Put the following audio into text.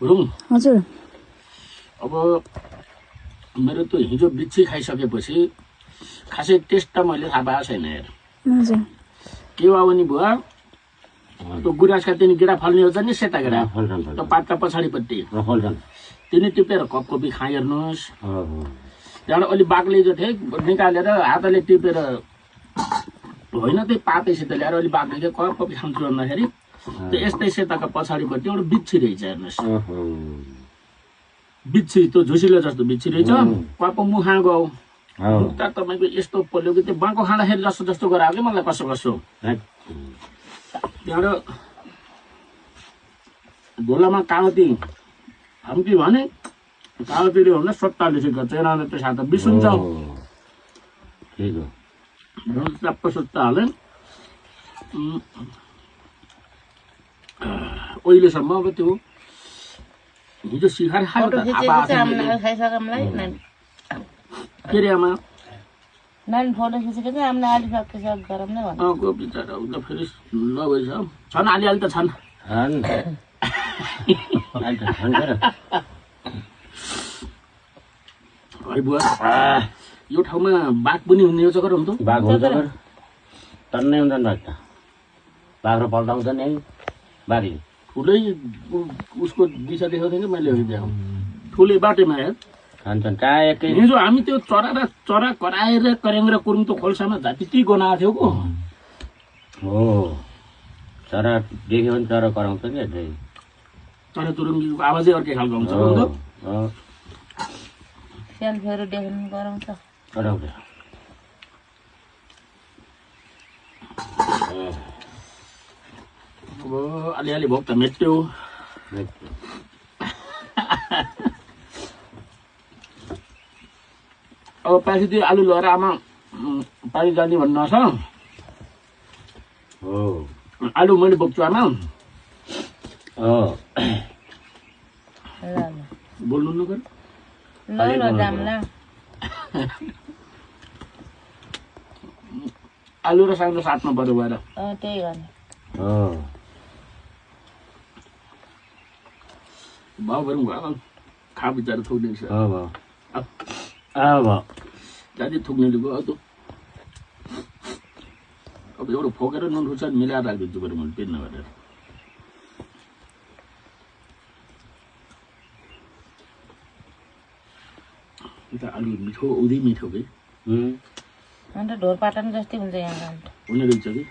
रुङ हजुर अब मेरो त हिजो बिच्छी खाइसकेपछि खासै टेस्ट त मैले थाहा पाएको छैन हेर हजुर के हो भने बुवा त्यो गुराँसका तिनी गेडा फल्ने हुन्छ नि सेता गेडा त्यो पातका पछाडिपट्टि तिनी टिपेर कपी खाइ हेर्नुहोस् त्यहाँबाट अलि बाक्लै जो थिएँ निकालेर हातले टिपेर होइन त्यही पातैसित ल्याएर अलि बाक्लै थियो कपी खान्छु भन्दाखेरि त्यो यस्तै सेताको पछाडिपट्टि एउटा बिच्छी रहेछ हेर्नुहोस् बिच्छी त्यो झुसिलो जस्तो बिच्छी रहेछ कप मुखा गयो मुख त तपाईँको यस्तो पोल्यो कि त्यो बाँको खाँदाखेरि जस्तो जस्तो गरायो कि मलाई कसो कसो त्यहाँबाट ढोलामा कागती हम्की भने कागतीले भन्दा 47 चेराले त्यो साथ 20 हुन्छ चप्प सुत्त हालेँ अहिलेसम्म अब त्यो हिजो सिखाएर खायो त के रे आमा नानी फोटो खिचेको चाहिँ आम्ना अलि सक्छ गरम नै भन्नु को बिचारा उता फेरि नभएछ छन् अलि त छन् है बुवा यो ठाउँमा बाघ पनि हुने हो जग्गा हुन्छ बाघ हुन्छ टन्नै हुन्छन् बाघ त बाघ र पल्टाउँछ नि बारी ठुलै उसको दिशा देखाउँथेँ कि मैले देखाउँ ठुलै बाटोमा हेर खान्छन् कहाँ एकै हिजो हामी त्यो चरा कराएर करेङ र कुरुङ त्यो खोल्सामा झाँटी गनाएको थियो को हो चरा देख्यो भने चरा कराउँछ नि चरा चुरुङ्गीको आवाजै अर्कै खालको हुन्छ सेल्फीहरू देख्नु गराउँछ कराउँछ अब अलिअलि भोक त मेट्यो अब पछि त्यो आलु लगाएर आमा पानी जाने भन्नु छ हो आलु मैले बोक्छु आमा बोल्नु नगर ल ल जाम्ला आलु र साग साथमा पऱ्यो गएर त्यही गर्ने भाउ भरौँ भयो खा बिचारा थुक्ने छ जाति थुक्नेले गयो अब एउटा फोकेर नुन खुर्सानी मिलाएर राखिदिन्छु बरु मैले पेन नगरेर आलु मिठो औधी मिठो कि अन्त ढोर पाटन जस्तै हुन्छ यहाँ हुने रहेछ कि